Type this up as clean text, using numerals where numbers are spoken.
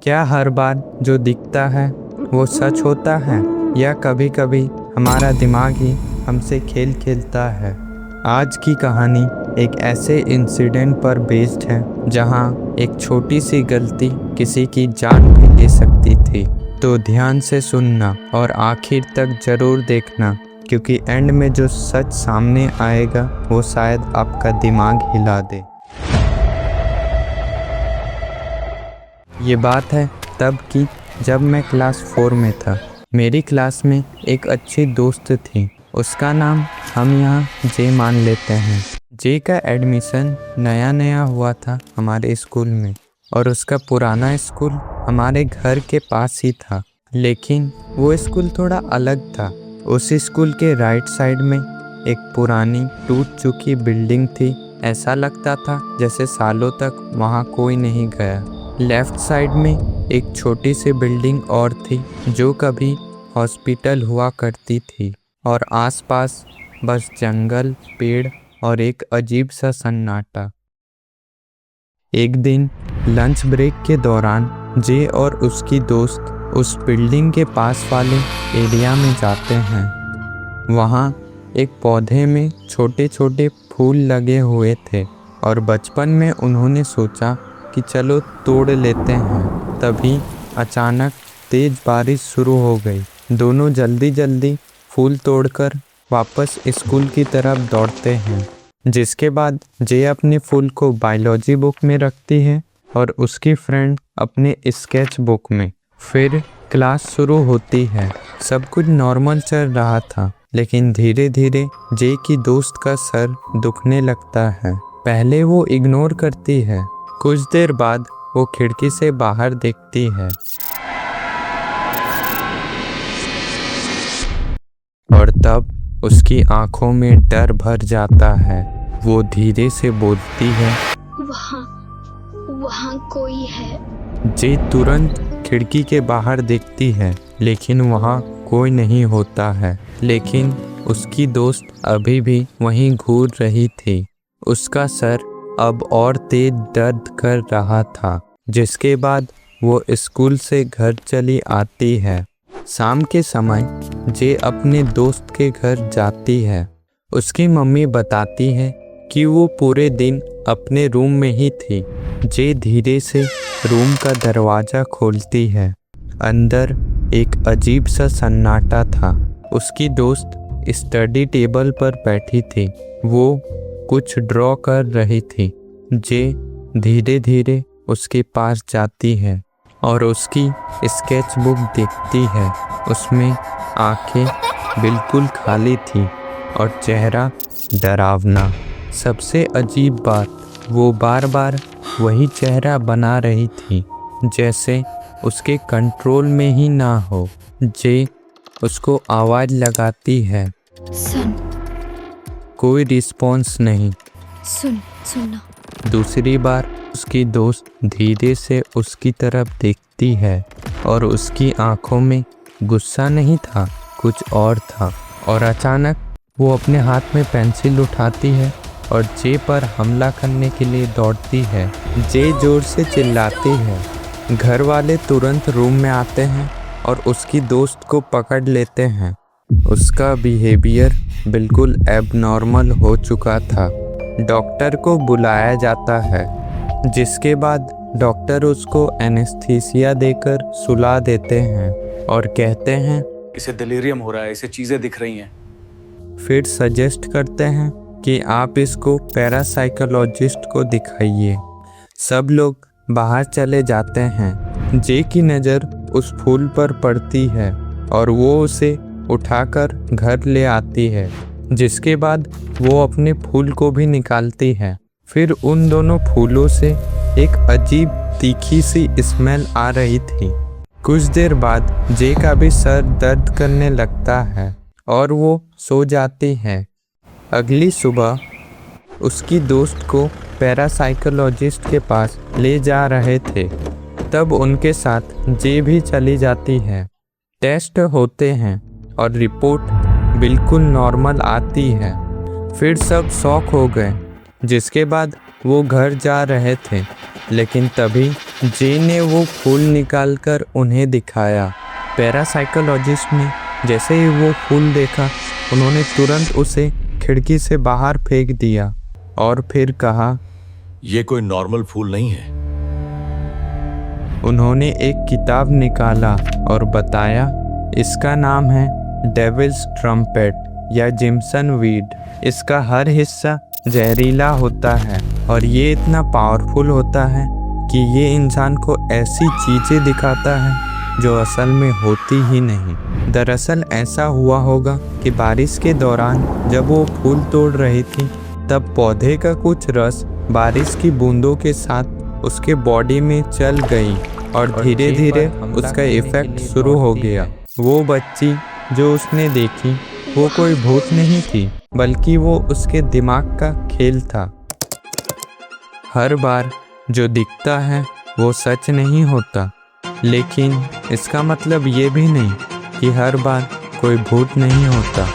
क्या हर बार जो दिखता है वो सच होता है, या कभी कभी हमारा दिमाग ही हमसे खेल खेलता है। आज की कहानी एक ऐसे इंसिडेंट पर बेस्ड है जहां एक छोटी सी गलती किसी की जान भी ले सकती थी। तो ध्यान से सुनना और आखिर तक जरूर देखना, क्योंकि एंड में जो सच सामने आएगा वो शायद आपका दिमाग हिला दे। ये बात है तब की, जब मैं क्लास 4 में था। मेरी क्लास में एक अच्छी दोस्त थी, उसका नाम हम यहाँ जे मान लेते हैं। जे का एडमिशन नया नया हुआ था हमारे स्कूल में, और उसका पुराना स्कूल हमारे घर के पास ही था। लेकिन वो स्कूल थोड़ा अलग था। उस स्कूल के राइट साइड में एक पुरानी टूट चुकी बिल्डिंग थी। ऐसा लगता था जैसे सालों तक वहाँ कोई नहीं गया। लेफ्ट साइड में एक छोटी सी बिल्डिंग और थी जो कभी हॉस्पिटल हुआ करती थी, और आसपास बस जंगल, पेड़ और एक अजीब सा सन्नाटा। एक दिन लंच ब्रेक के दौरान जे और उसकी दोस्त उस बिल्डिंग के पास वाले एरिया में जाते हैं। वहाँ एक पौधे में छोटे छोटे फूल लगे हुए थे, और बचपन में उन्होंने सोचा कि चलो तोड़ लेते हैं। तभी अचानक तेज बारिश शुरू हो गई। दोनों जल्दी जल्दी फूल तोड़कर वापस स्कूल की तरफ दौड़ते हैं, जिसके बाद जे अपने फूल को बायोलॉजी बुक में रखती है और उसकी फ्रेंड अपने स्केच बुक में। फिर क्लास शुरू होती है। सब कुछ नॉर्मल चल रहा था, लेकिन धीरे धीरे जे की दोस्त का सर दुखने लगता है। पहले वो इग्नोर करती है। कुछ देर बाद वो खिड़की से बाहर देखती है, और तब उसकी आंखों में डर भर जाता है। वो धीरे से बोलती है, वहाँ कोई है। जे तुरंत खिड़की के बाहर देखती है, लेकिन वहाँ कोई नहीं होता है। लेकिन उसकी दोस्त अभी भी वहीं घूर रही थी। उसका सर अब और तेज दर्द कर रहा था, जिसके बाद वो स्कूल से घर चली आती है। शाम के समय जे अपने दोस्त के घर जाती है। उसकी मम्मी बताती है कि वो पूरे दिन अपने रूम में ही थी। जे धीरे से रूम का दरवाज़ा खोलती है। अंदर एक अजीब सा सन्नाटा था। उसकी दोस्त स्टडी टेबल पर बैठी थी। वो कुछ ड्रॉ कर रही थी। जे धीरे धीरे उसके पास जाती है और उसकी स्केच बुक देखती है। उसमें आंखें बिल्कुल खाली थी और चेहरा डरावना। सबसे अजीब बात, वो बार बार वही चेहरा बना रही थी, जैसे उसके कंट्रोल में ही ना हो। जे उसको आवाज़ लगाती है, सुन। कोई रिस्पॉन्स नहीं। सुनना। दूसरी बार उसकी दोस्त धीरे से उसकी तरफ देखती है, और उसकी आंखों में गुस्सा नहीं था, कुछ और था। और अचानक वो अपने हाथ में पेंसिल उठाती है और जे पर हमला करने के लिए दौड़ती है। जे जोर से चिल्लाती है। घर वाले तुरंत रूम में आते हैं और उसकी दोस्त को पकड़ लेते हैं। उसका बिहेवियर बिल्कुल एबनॉर्मल हो चुका था। डॉक्टर को बुलाया जाता है, जिसके बाद डॉक्टर उसको एनेस्थीसिया देकर सुला देते हैं और कहते हैं इसे डिलीरियम हो रहा है, इसे चीज़ें दिख रही हैं। फिर सजेस्ट करते हैं कि आप इसको पैरासाइकोलॉजिस्ट को दिखाइए। सब लोग बाहर चले जाते हैं। जे की नज़र उस फूल पर पड़ती है और वो उसे उठाकर घर ले आती है, जिसके बाद वो अपने फूल को भी निकालती है। फिर उन दोनों फूलों से एक अजीब तीखी सी स्मेल आ रही थी। कुछ देर बाद जे का भी सर दर्द करने लगता है और वो सो जाती है। अगली सुबह उसकी दोस्त को पैरासाइकोलॉजिस्ट के पास ले जा रहे थे, तब उनके साथ जे भी चली जाती है। टेस्ट होते हैं और रिपोर्ट बिल्कुल नॉर्मल आती है। फिर सब शॉक हो गए, जिसके बाद वो घर जा रहे थे। लेकिन तभी जे ने वो फूल निकालकर उन्हें दिखाया। पैरासाइकोलॉजिस्ट ने जैसे ही वो फूल देखा, उन्होंने तुरंत उसे खिड़की से बाहर फेंक दिया और फिर कहा, ये कोई नॉर्मल फूल नहीं है। उन्होंने एक किताब निकाला और बताया, इसका नाम है डेविल्स ट्रम्पेट या जिम्सन वीड। इसका हर हिस्सा जहरीला होता है और ये इतना पावरफुल होता है कि ये इंसान को ऐसी चीज़ें दिखाता है जो असल में होती ही नहीं। दरअसल ऐसा हुआ होगा कि बारिश के दौरान जब वो फूल तोड़ रही थी, तब पौधे का कुछ रस बारिश की बूंदों के साथ उसके बॉडी में चल गई और धीरे धीरे उसका इफेक्ट शुरू हो गया। वो बच्ची जो उसने देखी वो कोई भूत नहीं थी, बल्कि वो उसके दिमाग का खेल था। हर बार जो दिखता है वो सच नहीं होता, लेकिन इसका मतलब ये भी नहीं कि हर बार कोई भूत नहीं होता।